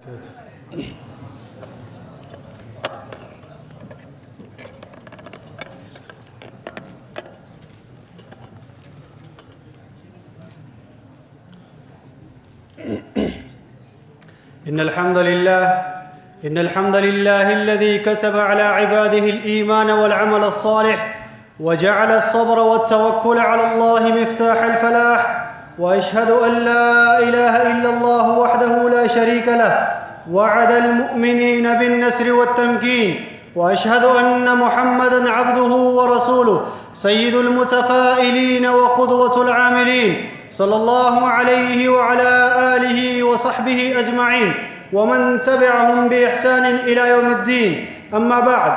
إن الحمد لله الذي كتب على عباده الإيمان والعمل الصالح وجعل الصبر والتوكل على الله مفتاح الفلاح، وأشهد أن لا إله إلا الله وحده لا شريك له وعد المؤمنين بالنصر والتمكين، وأشهد أن محمدًا عبده ورسوله سيد المتفائلين وقدوة العاملين، صلى الله عليه وعلى آله وصحبه أجمعين ومن تبعهم بإحسان إلى يوم الدين. أما بعد،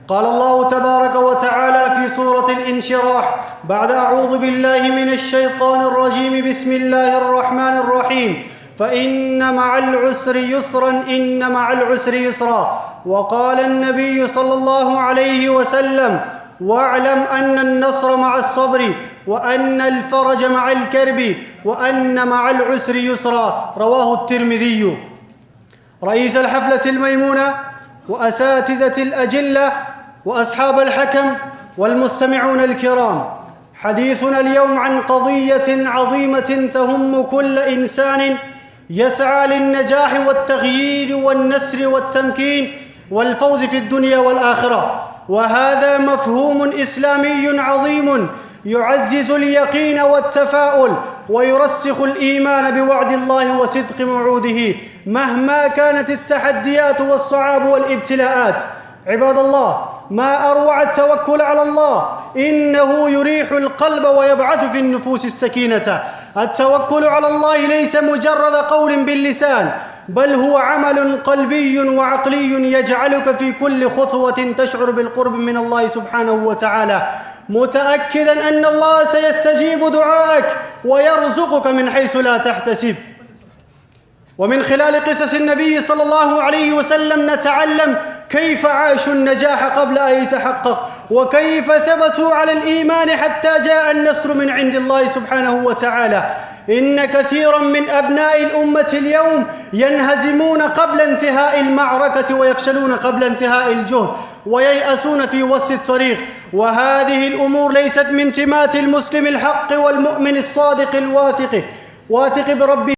قال الله تبارك وتعالى في سورة الانشراح بعد أعوذ بالله من الشيطان الرجيم: بسم الله الرحمن الرحيم، فإن مع العسر يسرا إن مع العسر يسرا. وقال النبي صلى الله عليه وسلم: واعلم أن النصر مع الصبر وأن الفرج مع الكرب وأن مع العسر يسرا. رواه الترمذي. رئيس الحفلة الميمونة وأساتذة الأجلة وأصحاب الحكم والمستمعون الكرام، حديثنا اليوم عن قضية عظيمة تهم كل إنسان يسعى للنجاح والتغيير والنصر والتمكين والفوز في الدنيا والآخرة، وهذا مفهوم إسلامي عظيم يعزز اليقين والتفاؤل ويرسخ الإيمان بوعد الله وصدق موعوده مهما كانت التحديات والصعاب والابتلاءات. عباد الله، ما أروع التوكل على الله، إنه يريح القلب ويبعث في النفوس السكينة. التوكل على الله ليس مجرد قول باللسان، بل هو عمل قلبي وعقلي يجعلك في كل خطوة تشعر بالقرب من الله سبحانه وتعالى، متأكدا أن الله سيستجيب دعائك ويرزقك من حيث لا تحتسب. ومن خلال قصص النبي صلى الله عليه وسلم نتعلم كيف عاشوا النجاح قبل أن يتحقق، وكيف ثبتوا على الإيمان حتى جاء النصر من عند الله سبحانه وتعالى. إن كثيرا من أبناء الأمة اليوم ينهزمون قبل انتهاء المعركة ويفشلون قبل انتهاء الجهد وييأسون في وسط الطريق، وهذه الأمور ليست من سمات المسلم الحق والمؤمن الصادق الواثق بربه